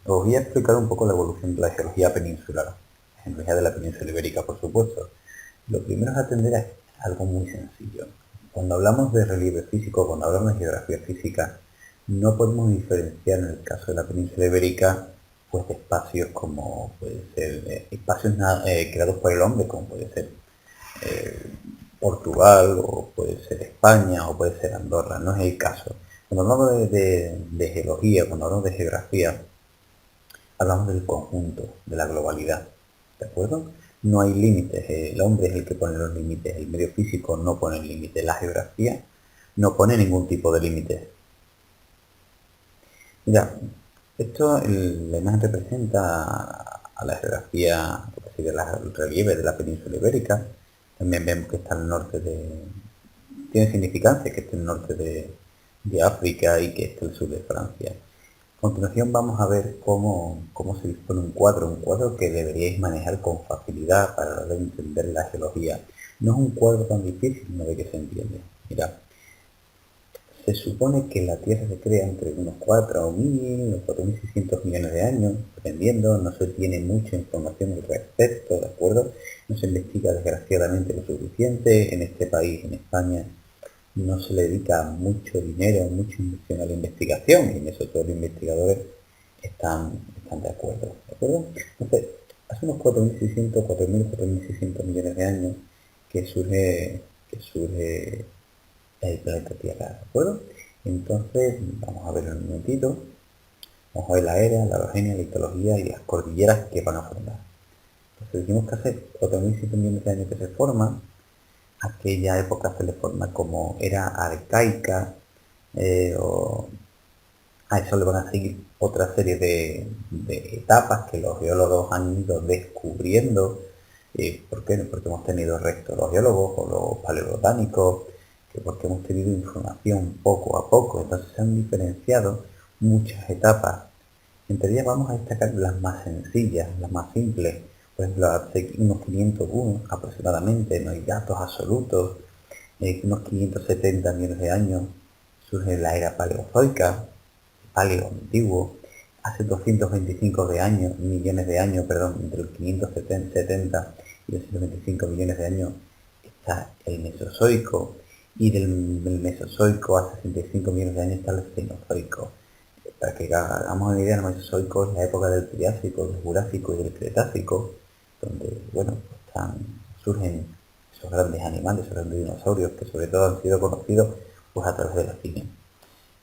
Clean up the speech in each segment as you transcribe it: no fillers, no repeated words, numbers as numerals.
Os voy a explicar un poco la evolución de la geología peninsular, la geología de la península ibérica, por supuesto. Lo primero es atender a algo muy sencillo. Cuando hablamos de relieve físico, cuando hablamos de geografía física, no podemos diferenciar en el caso de la península ibérica pues de espacios como puede ser espacios creados por el hombre, como puede ser eh, Portugal, o puede ser España, o puede ser Andorra. No es el caso. Cuando hablamos de geología, cuando hablamos de geografía, hablamos del conjunto, de la globalidad, ¿de acuerdo? No hay límites, el hombre es el que pone los límites, el medio físico no pone límites, la geografía no pone ningún tipo de límites. Mira, la imagen representa a la geografía, el relieve de la península ibérica. También vemos que está al norte tiene significancia que esté el norte de África y que esté el sur de Francia. A continuación vamos a ver cómo se dispone un cuadro que deberíais manejar con facilidad para entender la geología. No es un cuadro tan difícil, no de que se entiende. Mira, se supone que la Tierra se crea entre unos 4.000 o 4.600 millones de años, dependiendo, no se tiene mucha información al respecto, ¿de acuerdo? No se investiga desgraciadamente lo suficiente. En este país, en España, no se le dedica mucho dinero, mucha inversión a la investigación, y en eso todos los investigadores están de acuerdo, ¿de acuerdo? Entonces, hace unos 4.600 millones de años que surge el planeta Tierra, ¿de acuerdo? Entonces, vamos a ver un momentito, vamos a ver la era, la orogenia, la litología y las cordilleras que van a formar. Entonces, decimos que hace 4.600 millones de años que se forman. Aquella época se le forma como era arcaica, o a eso le van a seguir otra serie de etapas que los geólogos han ido descubriendo. ¿Por qué? Porque hemos tenido restos los geólogos o los paleobotánicos, que porque hemos tenido información poco a poco, entonces se han diferenciado muchas etapas. Entre ellas vamos a destacar las más sencillas, las más simples. Por ejemplo, hace unos 501 aproximadamente, no hay datos absolutos, unos 570 millones de años surge la era paleozoica, paleo antiguo. Hace 225 millones de años, perdón, entre los 570 y 225 millones de años está el Mesozoico, y del Mesozoico a 65 millones de años está el Cenozoico. Para que hagamos una idea, el Mesozoico es la época del Triásico, del Jurásico y del Cretácico, donde, bueno, surgen esos grandes animales, esos grandes dinosaurios, que sobre todo han sido conocidos pues a través de la cine.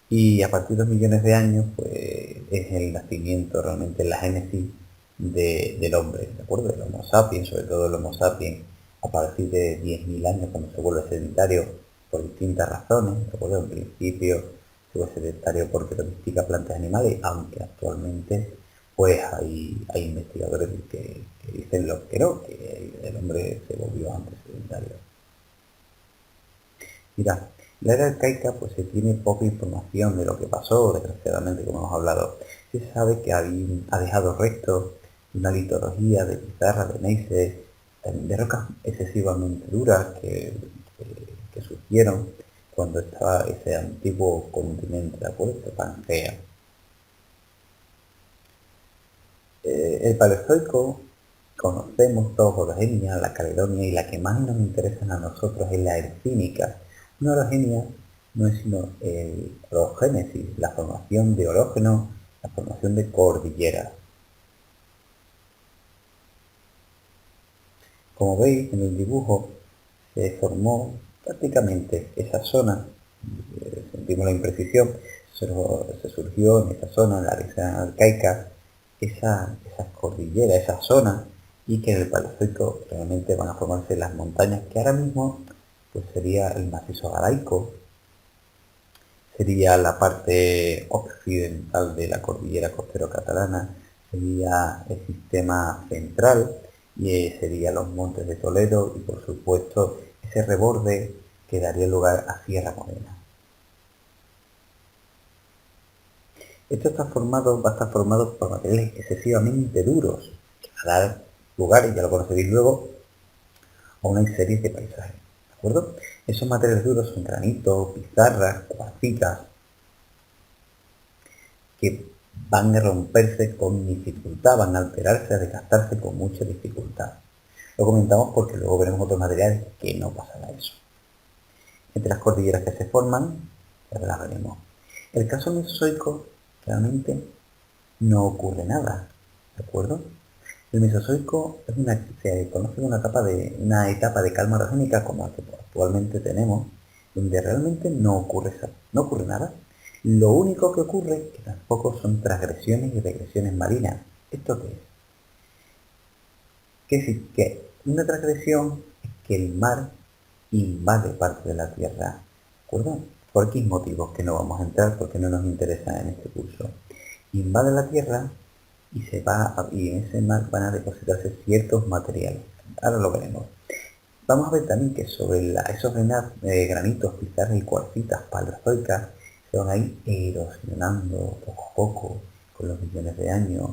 Y a partir de 2 millones de años, pues es el nacimiento, realmente la génesis del hombre, ¿de acuerdo? Del Homo sapiens, sobre todo el Homo sapiens, a partir de 10.000 años, cuando se vuelve sedentario por distintas razones, ¿de acuerdo? En principio se vuelve sedentario porque domestica plantas y animales, aunque actualmente pues hay investigadores que dicen lo que no, que el hombre se volvió antes sedentario. Mira, la era arcaica pues se tiene poca información de lo que pasó, desgraciadamente, como hemos hablado. Se sabe que ha dejado restos de una litología de pizarra, de neises, de rocas excesivamente duras que surgieron cuando estaba ese antiguo continente, ¿de acuerdo? De Pangea. El Paleozoico conocemos dos orogenias, la Caledonia, y la que más nos interesa a nosotros es la Ercínica. Una orogenia no es sino el orogénesis, la formación de orógenos, la formación de cordilleras. Como veis en el dibujo, se formó prácticamente esa zona, sentimos la imprecisión, se surgió en esa zona, en la región arcaica, esas cordilleras, esa zona, y que en el Paleozoico realmente van a formarse las montañas, que ahora mismo pues sería el macizo galaico, sería la parte occidental de la cordillera costero-catalana, sería el sistema central, y serían los montes de Toledo, y por supuesto ese reborde que daría lugar a Sierra Morena. Esto va a estar formado por materiales excesivamente duros, que va a dar lugar, y ya lo conoceréis luego, a una serie de paisajes, ¿de acuerdo? Esos materiales duros son granito, pizarras, cuarcitas, que van a romperse con dificultad, van a alterarse, a desgastarse con mucha dificultad. Lo comentamos porque luego veremos otros materiales que no pasará eso. Entre las cordilleras que se forman, ya las veremos. El caso mesozoico, realmente no ocurre nada, ¿de acuerdo? El Mesozoico se conoce como una etapa de calma orogénica como la que actualmente tenemos, donde realmente no ocurre nada. Lo único que ocurre es que tampoco son transgresiones y regresiones marinas. ¿Esto qué es? Quiere decir que una transgresión es que el mar invade parte de la Tierra, ¿de acuerdo? Por X motivos que no vamos a entrar porque no nos interesa en este curso. Invade la Tierra y en ese mar van a depositarse ciertos materiales. Ahora lo veremos. Vamos a ver también que sobre esos granitos, pizarras y cuarcitas paleozoicas se van a ir erosionando poco a poco con los millones de años.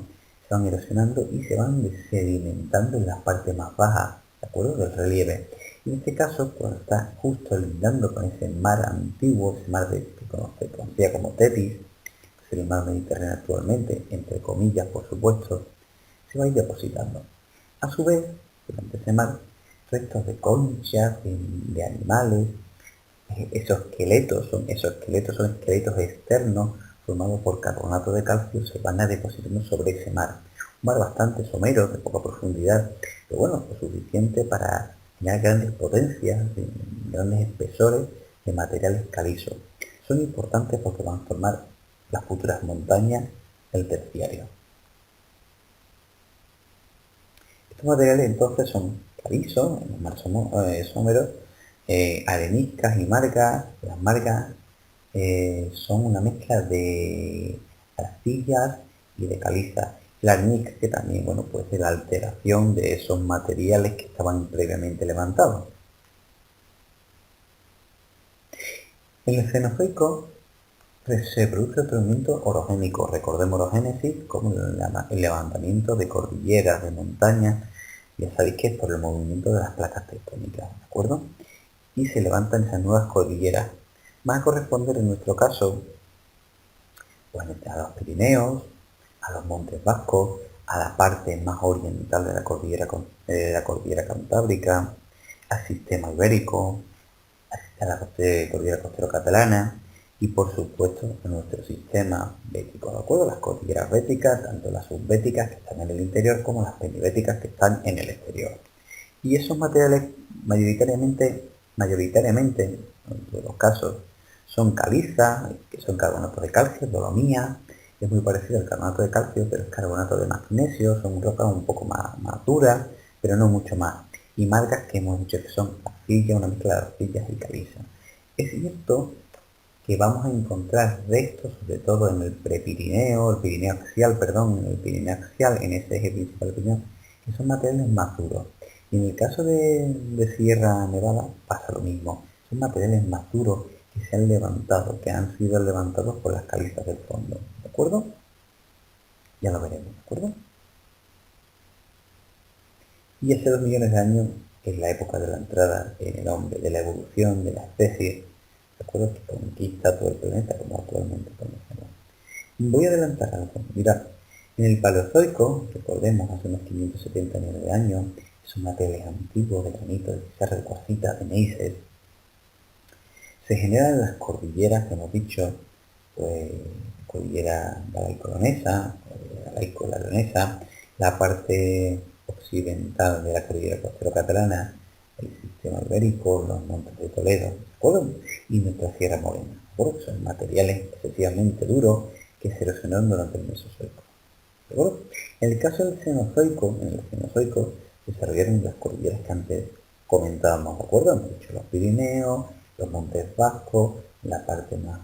Se van erosionando y se van sedimentando en las partes más bajas, ¿de acuerdo? Del relieve. Y en este caso, cuando está justo lindando con ese mar antiguo, ese mar que se conocía como Tetis, que es el mar Mediterráneo actualmente, entre comillas, por supuesto, se va a ir depositando. A su vez, durante ese mar, restos de conchas, de animales, esos esqueletos son esqueletos externos formados por carbonato de calcio, se van a depositando sobre ese mar. Un mar bastante somero, de poca profundidad, pero bueno, lo suficiente para generar grandes potencias, grandes espesores de materiales calizos. Son importantes porque van a formar las futuras montañas del terciario. Estos materiales entonces son calizos, en los mares someros, areniscas y margas. Las margas son una mezcla de arcillas y de calizas. La arenisca que también, bueno, puede ser la alteración de esos materiales que estaban previamente levantados. En el Cenozoico se produce otro movimiento orogénico. Recordemos orogénesis como el levantamiento de cordilleras, de montañas. Ya sabéis que es por el movimiento de las placas tectónicas, ¿de acuerdo? Y se levantan esas nuevas cordilleras. Van a corresponder en nuestro caso pues, a los Pirineos, a los Montes Vascos, a la parte más oriental de la cordillera Cantábrica, al sistema ibérico, a la cordillera costero-catalana y por supuesto a nuestro sistema bético, ¿de acuerdo? Las cordilleras béticas, tanto las subbéticas que están en el interior como las penibéticas que están en el exterior. Y esos materiales mayoritariamente en todos los casos, son caliza, que son carbonatos de calcio, dolomía, es muy parecido al carbonato de calcio, pero es carbonato de magnesio, son rocas un poco más duras, pero no mucho más. Y margas que hemos dicho que son arcillas, una mezcla de arcillas y caliza. Es cierto que vamos a encontrar restos, sobre todo en el Pirineo axial, en ese eje principal del Pirineo, que son materiales más duros. Y en el caso de Sierra Nevada pasa lo mismo. Son materiales más duros que se han levantado, que han sido levantados por las calizas del fondo. ¿De acuerdo? Ya lo veremos, ¿de acuerdo? Y hace 2 millones de años es la época de la entrada en el hombre, de la evolución de la especie, ¿de acuerdo? Que conquista todo el planeta como actualmente conocemos. Voy a adelantar algo. Mirad, en el Paleozoico, recordemos, hace unos 570 millones de años, esos materiales antiguos de granito, de pizarra, de cuarcita, de neisses, se generan las cordilleras que hemos dicho, pues cordillera galaico-leonesa, galaico-leonesa, la parte occidental de la cordillera costero-catalana, el sistema ibérico, los montes de Toledo, ¿de acuerdo? Y nuestra Sierra Morena, ¿de acuerdo? Son materiales excesivamente duros que se erosionaron durante el Mesozoico, ¿de acuerdo? En el caso del Cenozoico, se desarrollaron las cordilleras que antes comentábamos, ¿de acuerdo? Hemos dicho los Pirineos, los Montes Vascos, la parte más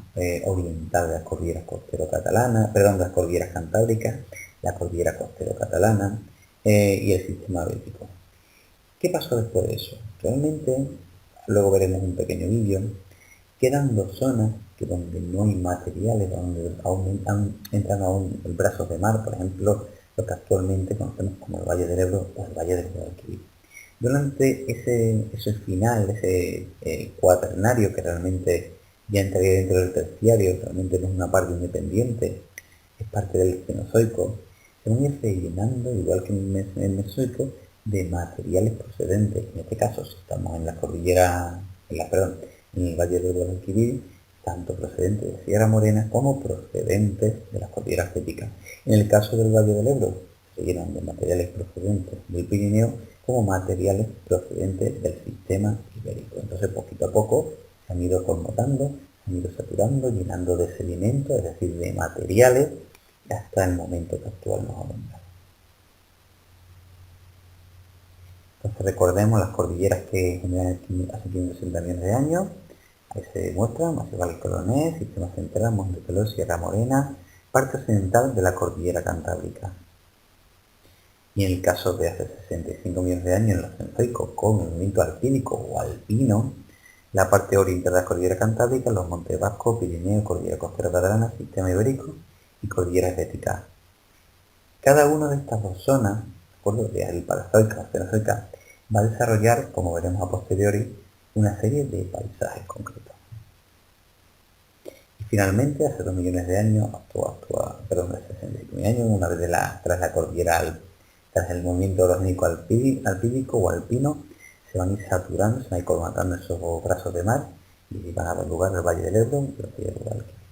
oriental de las cordilleras costero-catalanas, perdón, las cordilleras cantábricas, la cordillera costero-catalana y el sistema bético. ¿Qué pasó después de eso? Realmente, luego veremos un pequeño vídeo, quedan 2 zonas que donde no hay materiales, donde aún entran aún brazos de mar, por ejemplo, lo que actualmente conocemos como el Valle del Ebro o el Valle del Guadalquivir. Durante ese final, ese cuaternario que realmente ya entraría dentro del terciario, realmente no es una parte independiente, parte del Cenozoico, se van a ir rellenando, igual que en el Mesozoico, de materiales procedentes. En este caso, si estamos en la cordillera, en el Valle del Guadalquivir, tanto procedentes de Sierra Morena como procedentes de las cordilleras béticas. En el caso del Valle del Ebro, se llenan de materiales procedentes del Pirineo como materiales procedentes del sistema ibérico. Entonces, poquito a poco, se han ido conmutando, se han ido saturando, llenando de sedimentos, es decir, de materiales, hasta el momento que actual nos ha nombrado. Entonces recordemos las cordilleras que generan hace 560 millones de años. Ahí se muestran Macizo Valle Colonés, Sistema Central, Monte Peló, Sierra Morena, parte occidental de la cordillera Cantábrica. Y en el caso de hace 65 millones de años, en el Cenozoico, con el movimiento alpídico o alpino, la parte oriental de la cordillera Cantábrica, los Montes Vascos, Pirineo, Cordillera Costera Catalana, Sistema Ibérico y Cordillera Bética. Cada una de estas dos zonas, de la Paleozoica o Cenozoica, va a desarrollar, como veremos a posteriori, una serie de paisajes concretos. Y finalmente, hace 2 millones de años, de 65 millones de años, una vez tras la cordillera, tras el movimiento orogénico alpídico o alpino, se van a ir saturando, se van a ir colmatando esos brazos de mar y van a dar lugar al Valle del Ebro y al Valle del Guadalquivir.